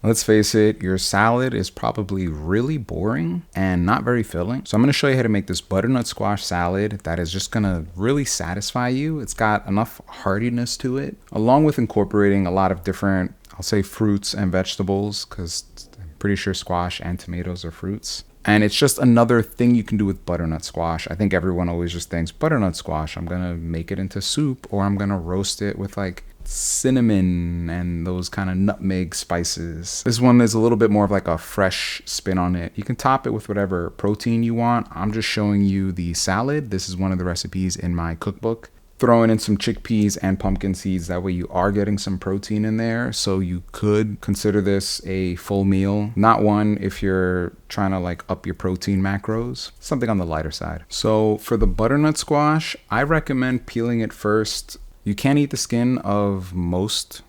Let's face it, your salad is probably really boring and not very filling. So I'm gonna show you how to make this butternut squash salad that is just gonna really satisfy you. It's got enough heartiness to it, along with incorporating a lot of different, I'll say, fruits and vegetables, because I'm pretty sure squash and tomatoes are fruits. And it's just another thing you can do with butternut squash. I think everyone always just thinks butternut squash, I'm gonna make it into soup, or I'm gonna roast it with like cinnamon and those kind of nutmeg spices. This one is a little bit more of like a fresh spin on it. You can top it with whatever protein you want. I'm just showing you the salad. This is one of the recipes in my cookbook. Throwing in some chickpeas and pumpkin seeds. That way you are getting some protein in there. So you could consider this a full meal. Not one if you're trying to like up your protein macros. Something on the lighter side. So for the butternut squash, I recommend peeling it first. You can eat the skin of almost,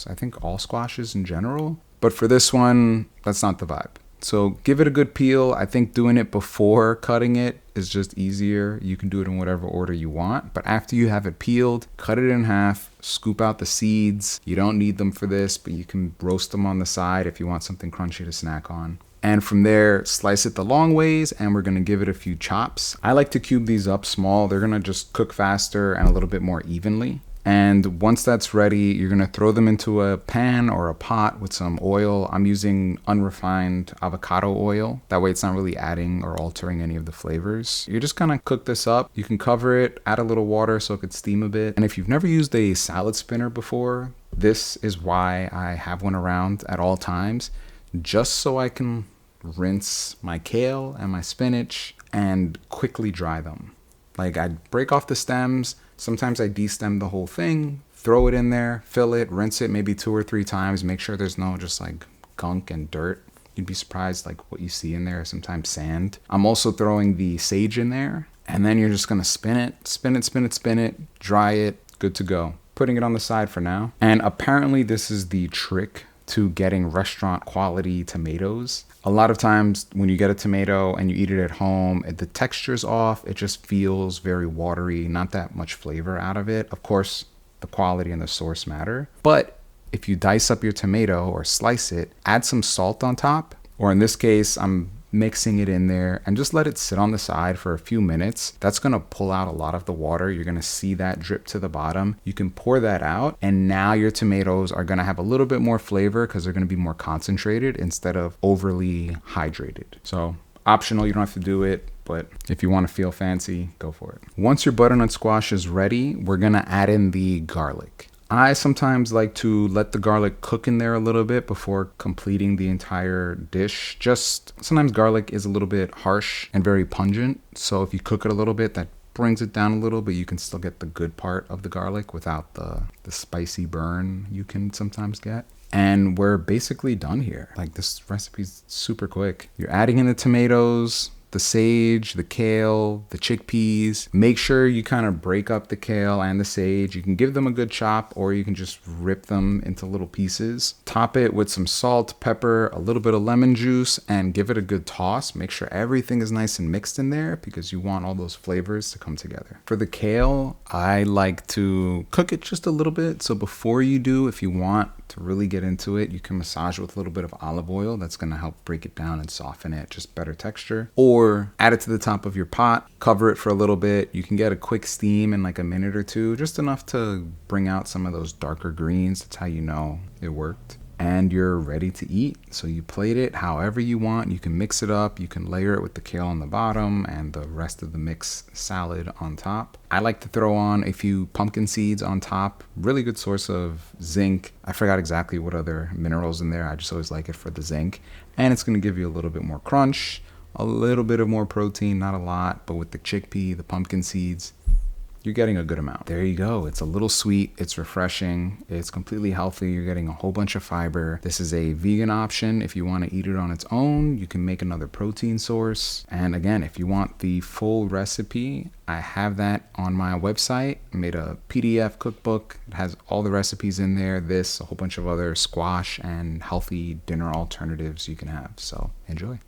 I think all squashes in general. But for this one, that's not the vibe. So give it a good peel. I think doing it before cutting it is just easier. You can do it in whatever order you want. But after you have it peeled, cut it in half, scoop out the seeds. You don't need them for this, but you can roast them on the side if you want something crunchy to snack on. And from there, slice it the long ways, and we're gonna give it a few chops. I like to cube these up small. They're gonna just cook faster and a little bit more evenly. And once that's ready, you're gonna throw them into a pan or a pot with some oil. I'm using unrefined avocado oil. That way it's not really adding or altering any of the flavors. You're just gonna cook this up. You can cover it, add a little water so it could steam a bit. And if you've never used a salad spinner before, this is why I have one around at all times, just so I can rinse my kale and my spinach and quickly dry them. Like I'd break off the stems. Sometimes I destem the whole thing, throw it in there, fill it, rinse it maybe 2 or 3 times, make sure there's no just like gunk and dirt. You'd be surprised like what you see in there, sometimes sand. I'm also throwing the sage in there, and then you're just gonna spin it, dry it, good to go. Putting it on the side for now. And apparently this is the trick to getting restaurant quality tomatoes. A lot of times when you get a tomato and you eat it at home, the texture's off. It just feels very watery, not that much flavor out of it. Of course, the quality and the source matter. But if you dice up your tomato or slice it, add some salt on top, or in this case, I'm mixing it in there, and just let it sit on the side for a few minutes. That's gonna pull out a lot of the water. You're gonna see that drip to the bottom. You can pour that out, and now your tomatoes are gonna have a little bit more flavor because they're gonna be more concentrated instead of overly hydrated. So optional, you don't have to do it, but if you want to feel fancy, go for it. Once your butternut squash is ready, we're gonna add in the garlic. I sometimes like to let the garlic cook in there a little bit before completing the entire dish. Just sometimes garlic is a little bit harsh and very pungent. So if you cook it a little bit, that brings it down a little, but you can still get the good part of the garlic without the spicy burn you can sometimes get. And we're basically done here. Like this recipe's super quick. You're adding in the tomatoes, the sage, the kale, the chickpeas. Make sure you kind of break up the kale and the sage. You can give them a good chop, or you can just rip them into little pieces. Top it with some salt, pepper, a little bit of lemon juice, and give it a good toss. Make sure everything is nice and mixed in there because you want all those flavors to come together. For the kale, I like to cook it just a little bit. So before you do, if you want to really get into it, you can massage it with a little bit of olive oil. That's going to help break it down and soften it, just better texture. Or add it to the top of your pot, cover it for a little bit. You can get a quick steam in like a minute or two, just enough to bring out some of those darker greens. That's how you know it worked. And you're ready to eat. So you plate it however you want. You can mix it up. You can layer it with the kale on the bottom and the rest of the mixed salad on top. I like to throw on a few pumpkin seeds on top. Really good source of zinc. I forgot exactly what other minerals in there. I just always like it for the zinc. And it's going to give you a little bit more crunch, a little bit of more protein, not a lot, but with the chickpea, the pumpkin seeds, you're getting a good amount. There you go. It's a little sweet. It's refreshing. It's completely healthy. You're getting a whole bunch of fiber. This is a vegan option. If you want to eat it on its own, you can make another protein source. And again, if you want the full recipe, I have that on my website. I made a PDF cookbook. It has all the recipes in there. This, a whole bunch of other squash and healthy dinner alternatives you can have. So enjoy.